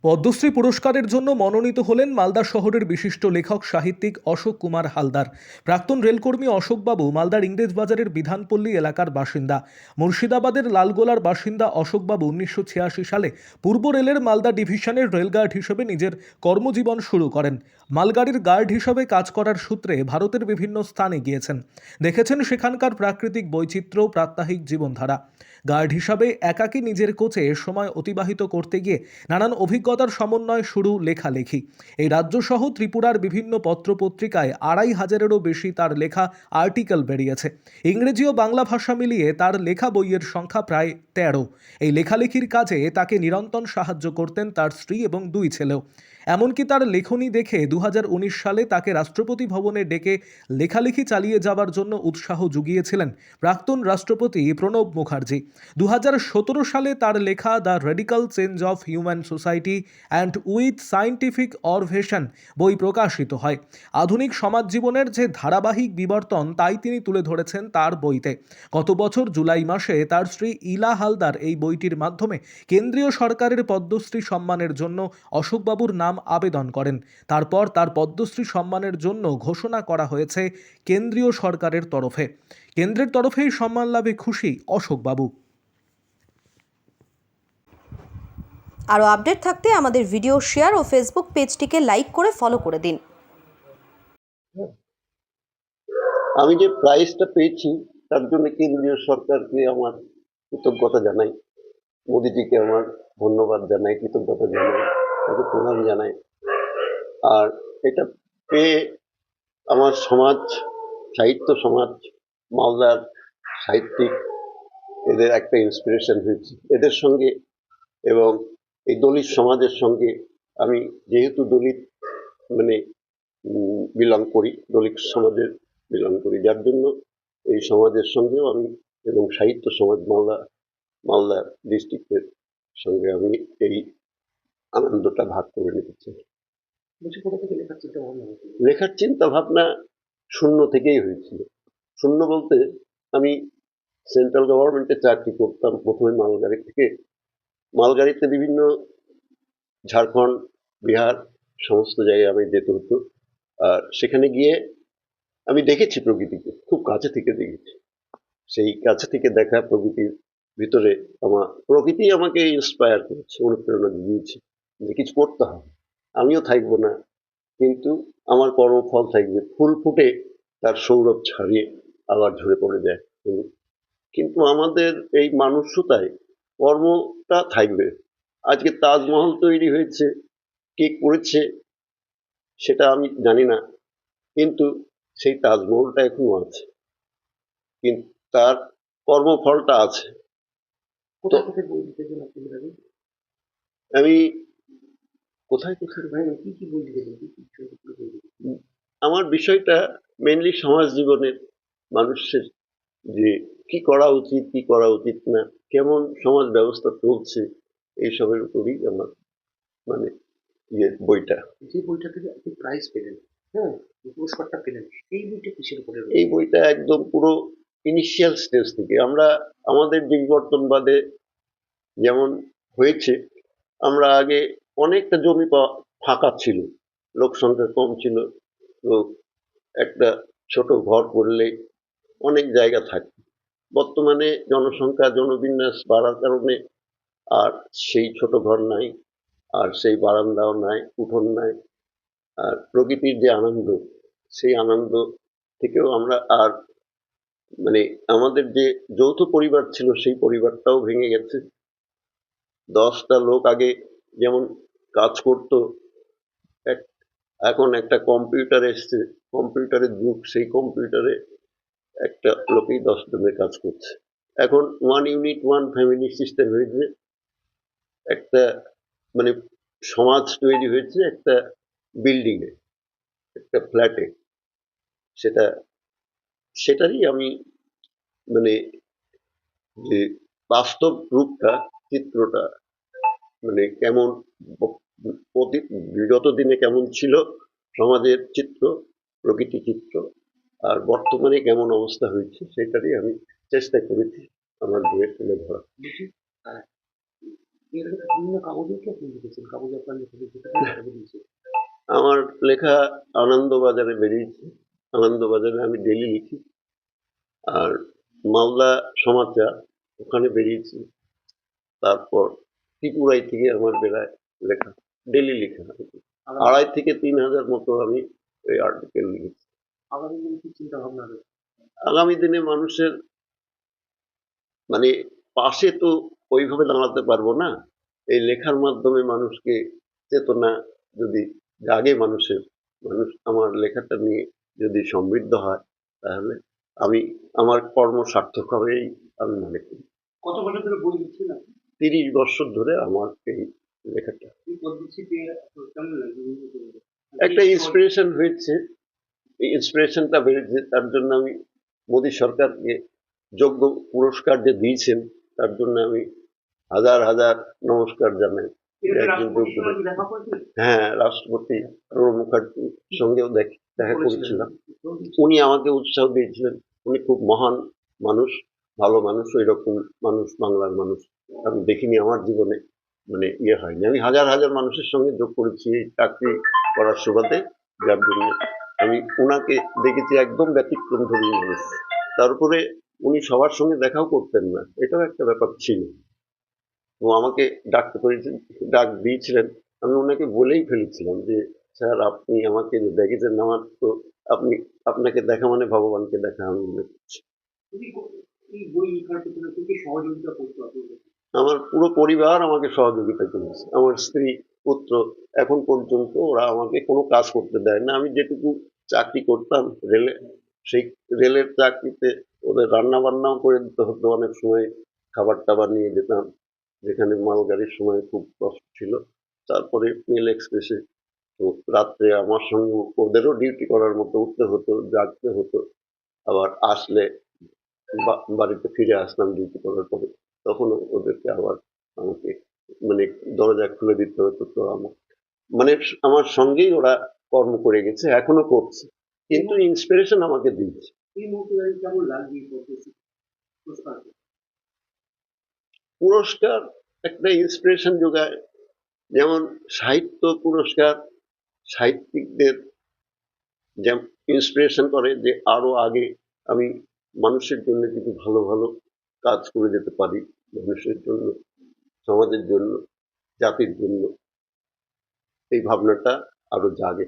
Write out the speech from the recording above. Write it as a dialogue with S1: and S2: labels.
S1: পদ্মশ্রী পুরস্কারের জন্য মনোনীত হলেন মালদা শহরের বিশিষ্ট লেখক সাহিত্যিক অশোক কুমার হালদার। প্রাক্তন রেলকর্মী অশোকবাবু মালদার ইংরেজবাজারের বিধানপল্লী এলাকার বাসিন্দা। মুর্শিদাবাদের লালগোলার বাসিন্দা অশোকবাবু 1986 সালে পূর্ব রেলের মালদা ডিভিশনের রেলগার্ড হিসেবে নিজের কর্মজীবন শুরু করেন। মালগাড়ির গার্ড হিসেবে কাজ করার সূত্রে ভারতের বিভিন্ন স্থানে গিয়েছেন, দেখেছেন সেখানকার প্রাকৃতিক বৈচিত্র্য, প্রাত্যহিক জীবনধারা। গার্ড হিসাবে একাকী নিজের কোচে সময় অতিবাহিত করতে গিয়ে নানান অভিজ্ঞতার সমন্বয় শুরু লেখালেখি। এই রাজ্যসহ ত্রিপুরার বিভিন্ন পত্রপত্রিকায় 2500-এরও বেশি তার লেখা আর্টিকেল বেরিয়েছে। ইংরেজি ও বাংলা ভাষা মিলিয়ে তার লেখা বইয়ের সংখ্যা প্রায় 13। এই লেখালেখির কাজে তাকে নিরন্তর সাহায্য করতেন তার স্ত্রী এবং 2 ছেলেও। এমনকি তার লেখনী দেখে 2019 সালে তাকে রাষ্ট্রপতি ভবনে ডেকে লেখালেখি চালিয়ে যাওয়ার জন্য উৎসাহ জুগিয়েছিলেন প্রাক্তন রাষ্ট্রপতি প্রণব মুখার্জি। 2017 সালে তার লেখা the radical change of human society and with scientific observation বই প্রকাশিত হয়। আধুনিক সমাজ জীবনের যে ধারাবাহিক বিবর্তন তাই তিনি তুলে ধরেছেন তার বইতে। গত বছর জুলাই মাসে তার স্ত্রী ইলা হালদার এই বইটির মাধ্যমে কেন্দ্রীয় সরকারের পদ্মশ্রী সম্মানের জন্য অশোকবাবুর নাম আবেদন করেন। তারপর তার পদ্মশ্রী সম্মানের জন্য ঘোষণা করা হয়েছে কেন্দ্রীয় সরকারের তরফে। কেন্দ্রের তরফেই সম্মান লাভে খুশি অশোকবাবু।
S2: আরও আপডেট থাকতে আমাদের ভিডিও শেয়ার ও ফেসবুক পেজটিকে লাইক করে ফলো করে দিন।
S3: আমি যে প্রাইজটা পেয়েছি তার জন্য কেন্দ্রীয় সরকারকে আমার কৃতজ্ঞতা জানাই, মোদিজিকে আমার ধন্যবাদ জানাই, কৃতজ্ঞতা জানাই, তাকে প্রণাম জানাই। আর এটা পেয়ে আমার সমাজ, সাহিত্য সমাজ, মালদার সাহিত্যিক, এদের একটা ইন্সপিরেশন হয়েছে এদের সঙ্গে। এবং এই দলিত সমাজের সঙ্গে আমি যেহেতু দলিত মানে বিলং করি, দলিত সমাজের বিলং করি, যার জন্য এই সমাজের সঙ্গেও আমি এবং সাহিত্য সমাজ মালদা ডিস্ট্রিক্টের সঙ্গে আমি এই আনন্দটা ভাগ করে নিতে চাই। লেখার চিন্তা ভাবনা শূন্য থেকেই হয়েছিল। শূন্য বলতে আমি সেন্ট্রাল গভর্নমেন্টে চাকরি করতাম প্রথমে মালগাড়ি থেকে। মালগাড়িতে বিভিন্ন ঝাড়খণ্ড, বিহার সমস্ত জায়গায় আমি যেতে হতো। আর সেখানে গিয়ে আমি দেখেছি প্রকৃতিকে, খুব কাছে থেকে দেখেছি। সেই কাছে থেকে দেখা প্রকৃতির ভিতরে প্রকৃতি আমাকে ইন্সপায়ার করেছে, অনুপ্রেরণা দিয়েছে যে কিছু করতে হবে, আমিও থাকবো না, কিন্তু আমার কর্মফল থাকবে। ফুল ফুটে তার সৌরভ ছাড়িয়ে আবার ঝরে পড়ে যায়, কিন্তু আমাদের এই মানুষতায় কর্মটা থাকবে। আজকে তাজমহল তৈরি হয়েছে, কে করেছে সেটা আমি জানি না, কিন্তু সেই তাজমহলটা এখনো আছে, কিন্তু তার কর্মফলটা আছে। আমি কোথায় আমার বিষয়টা মেনলি সমাজ জীবনের, মানুষের যে কি করা উচিত, কি করা উচিত না, কেমন সমাজ ব্যবস্থা চলছে, এইসবের উপরই আমার মানে বইটা। যে বইটা থেকে আপনি প্রাইজ পেলেন, হ্যাঁ, পুরস্কারটা পেলেন, এই বইটা কিসের উপরে? এই বইটা একদম পুরো ইনিশিয়াল স্টেজ থেকে আমরা আমাদের বিবর্তনবাদে যেমন হয়েছে, আমরা আগে অনেকটা জমি ফাঁকা ছিল, লোক সংখ্যা কম ছিল, তো একটা ছোট ঘর করলে অনেক জায়গা থাকে। বর্তমানে জনসংখ্যা, জনবিন্যাস বাড়ার কারণে আর সেই ছোট ঘর নাই, আর সেই বারান্দাও নাই, উঠোন নাই। আর প্রকৃতির যে আনন্দ, সেই আনন্দ থেকেও আমরা আর মানে আমাদের যে যৌথ পরিবার ছিল সেই পরিবারটাও ভেঙে গেছে। 10টা লোক আগে যেমন কাজ করতো, এখন একটা কম্পিউটার এসছে, কম্পিউটারের যুগ, সেই কম্পিউটারে একটা লোকেই 10 জনের কাজ করছে। এখন 1 ইউনিট 1 ফ্যামিলি সিস্টেম হয়েছে, একটা মানে সমাজ তৈরি হয়েছে একটা বিল্ডিং এ, একটা ফ্ল্যাটে। সেটারই আমি মানে যে বাস্তব রূপটা, চিত্রটা মানে কেমন বিগত দিনে কেমন ছিল সমাজের চিত্র, প্রকৃতি চিত্র, আর বর্তমানে কেমন অবস্থা হয়েছে, সেটারই আমি চেষ্টা করেছি আমার বইয়ে তুলে ধরা।
S4: বিভিন্ন কাগজে কি আপনি লিখেছেন? কাগজে আপনার লেখা যেটা বেরিয়েছে।
S3: আমার লেখা আনন্দবাজারে বেরিয়েছে। আনন্দবাজারে আমি ডেলি লিখি। আর মালদা সমাচার ওখানে বেরিয়েছি। তারপর ত্রিপুরাই থেকে আমার বেরায় লেখা, ডেলি লেখা।
S4: আগামী
S3: 2,500 থেকে 3,000 মতো আমি এই আর্টিকেল লিখেছি।
S4: আগামী দিনে কি চিন্তা ভাবনা রয়েছে?
S3: আগামী দিনে মানুষের মানে পাশে তো ওইভাবে দাঁড়াতে পারবো না। এই লেখার মাধ্যমে মানুষকে চেতনা যদি জাগে মানুষের, মানুষ আমার লেখাটা নিয়ে যদি সমৃদ্ধ হয়, তাহলে আমি আমার কর্ম সার্থক হবে এই আমি মনে করি।
S4: কত বছর ধরে বই লিখছেন আপনি?
S3: 30 বছর ধরে আমার এই লেখাটা
S4: এই পদ্ধতি পেয়ে আপনার কেমন লাগে?
S3: একটা ইন্সপিরেশন হয়েছে। এই ইন্সপিরেশনটা বেড়েছে, তার জন্য আমি মোদী সরকারকে যোগ্য পুরস্কার যে দিয়েছেন তার জন্য আমি হাজার হাজার নমস্কার জানাই।
S4: এর আগে
S3: একজন
S4: রাষ্ট্রপতির
S3: যোগ্য
S4: সঙ্গে কি দেখা করেছিলেন?
S3: হ্যাঁ, রাষ্ট্রপতি প্রণব মুখার্জির সঙ্গেও দেখা করেছিলাম। উনি আমাকে উৎসাহ দিয়েছিলেন। উনি খুব মহান মানুষ, ভালো মানুষ। ওই রকম মানুষ বাংলার মানুষ আমি দেখিনি আমার জীবনে, মানে ইয়ে হয়নি। আমি হাজার হাজার মানুষের সঙ্গে যোগ করেছি এই চাকরি করার সুবাদে, যার জন্য আমি ওনাকে দেখেছি একদম ব্যতিক্রম ধর্মী মানুষ। তারপরে উনি সবার সঙ্গে দেখাও করতেন না, এটাও একটা ব্যাপার ছিল। ও আমাকে ডাক দিয়েছিলেন। আমি ওনাকে বলেই ফেলেছিলাম যে স্যার আপনি আমাকে যে দেখেছেন, আমার তো আপনি আপনাকে দেখা মানে ভগবানকে দেখা আমি মনে করছি।
S4: এই বই লেখার পেছনে কে কে সহযোগিতা করতো আপনাদের?
S3: আমার পুরো পরিবার আমাকে সহযোগিতা করেছে। আমার স্ত্রী, পুত্র, এখন পর্যন্ত ওরা আমাকে কোনো কাজ করতে দেয় না। আমি যেটুকু চাকরি করতাম রেলে, সেই রেলের চাকরিতে ওদের রান্না বান্নাও করে দিতে হতো। অনেক সময় খাবার টাবার নিয়ে যেতাম, যেখানে মালগাড়ির সময় খুব কষ্ট ছিল। তারপরে মেল এক্সপ্রেসে তো রাত্রে আমার সঙ্গে ওদেরও ডিউটি করার মতো উঠতে হতো, জাগতে হতো। আবার আসলে বাড়িতে ফিরে আসলাম ডিউটি করার পরে, তখন ওদেরকে আবার আমাকে মানে দরজা খুলে দিতে হতো। তো আমার মানে আমার সঙ্গেই ওরা কর্ম করে গেছে, এখনো করছে, কিন্তু ইন্সপিরেশন আমাকে দিচ্ছে।
S4: এই মুহূর্তে দাঁড়িয়ে কেমন লাগছে এই পদ্ধতি পুরস্কার?
S3: পুরস্কার একটা ইন্সপিরেশন যোগায়। যেমন সাহিত্য পুরস্কার সাহিত্যিকদের যেমন ইন্সপিরেশন করে যে আরো আগে আমি মানুষের জন্য কিছু ভালো ভালো কাজ করে যেতে পারি, মানুষের জন্য, সমাজের জন্য, জাতির জন্য। এই ভাবনাটা আরো জাগে।